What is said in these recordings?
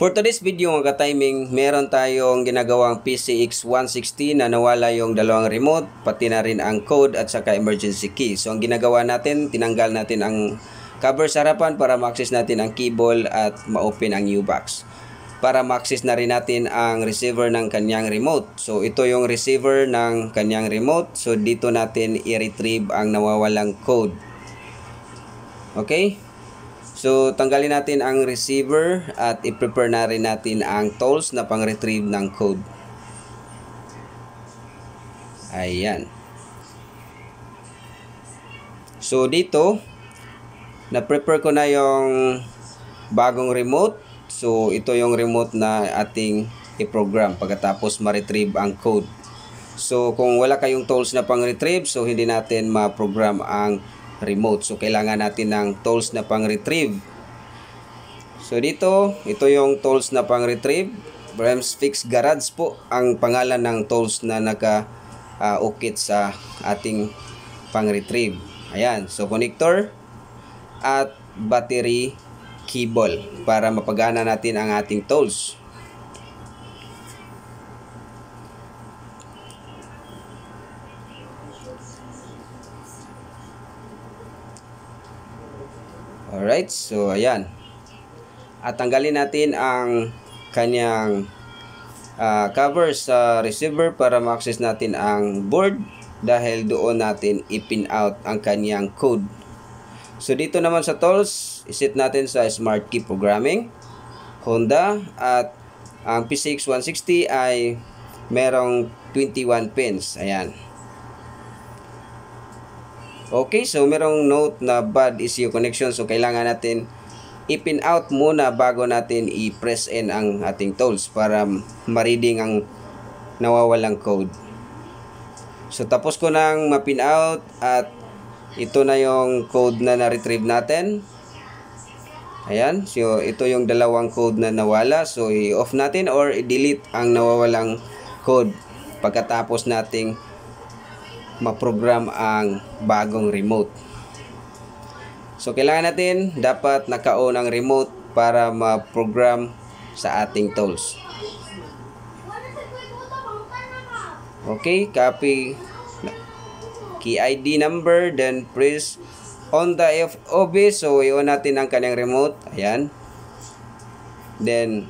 For today's video mga ka-timing, meron tayong ginagawang PCX 160 na nawala yung dalawang remote, pati na rin ang code at saka emergency key. So ang ginagawa natin, tinanggal natin ang cover sa harapan para ma-access natin ang keyboard at ma-open ang U-box. Para ma-access na rin natin ang receiver ng kanyang remote. So ito yung receiver ng kanyang remote. So dito natin i-retrieve ang nawawalang code. Okay? So, tanggalin natin ang receiver at i-prepare na rin natin ang tools na pang-retrieve ng code. Ayan. So, dito, na-prepare ko na yung bagong remote. So, ito yung remote na ating i-program pagkatapos ma-retrieve ang code. So, kung wala kayong tools na pang-retrieve, so hindi natin ma-program ang remote. So, kailangan natin ng tools na pang-retrieve. So, dito, ito yung tools na pang-retrieve. Brems Fix Garage po ang pangalan ng tools na naka-ukit sa ating pang-retrieve. Ayan. So, connector at battery cable para mapagana natin ang ating tools. Alright, so ayan. At tanggalin natin ang kanyang cover sa receiver para ma-access natin ang board dahil doon natin i-pin out ang kanyang code. So dito naman sa tools, iset natin sa Smart Key Programming, Honda, at ang PCX 160 ay merong 21 pins. Ayan. Okay, so merong note na bad ECU connection. So, kailangan natin i-pin out muna bago natin i-press in ang ating tools para ma-reading ang nawawalang code. So, tapos ko nang ma-pin out at ito na yung code na na-retrieve natin. Ayan, so ito yung dalawang code na nawala. So, i-off natin or i-delete ang nawawalang code pagkatapos nating ma-program ang bagong remote. So, kailangan natin dapat naka-on ang remote para ma-program sa ating tools. Okay, copy key ID number, then press on the FOB. So, i-on natin ang kanyang remote. Ayan. Then,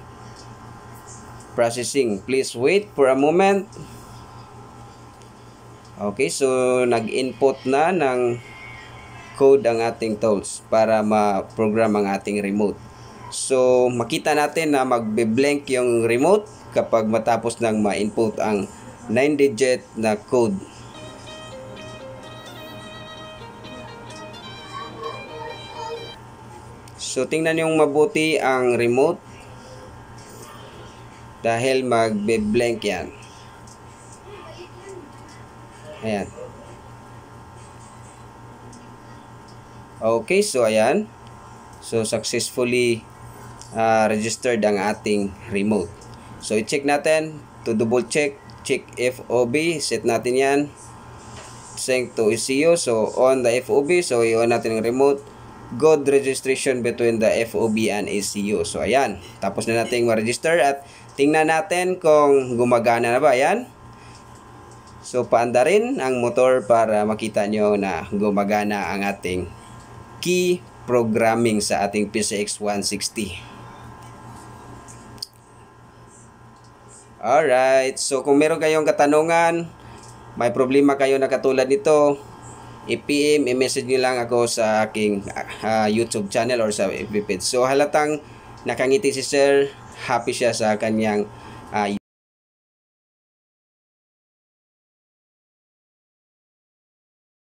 processing. Please wait for a moment. Okay, so nag-input na ng code ang ating tools para ma-program ang ating remote. So, makita natin na magbe-blank yung remote kapag matapos nang ma-input ang 9-digit na code. So, tingnan yung mabuti ang remote dahil magbe-blank yan. Ayan. Okay, so ayan. So, successfully registered ang ating remote. So, i-check natin. To double check, check FOB. Set natin yan. Sync to ECU. So, on the FOB. So, i-on natin ang remote. Good registration between the FOB and ECU. So, ayan. Tapos na natin ma-register at tingnan natin kung gumagana na ba. Ayan. So, paanda rin ang motor para makita nyo na gumagana ang ating key programming sa ating PCX 160. Alright. So, kung meron kayong katanungan, may problema kayo na katulad nito, i-PM, i-message nyo lang ako sa aking YouTube channel or sa FB page. So, halatang nakangiti si Sir. Happy siya sa kanyang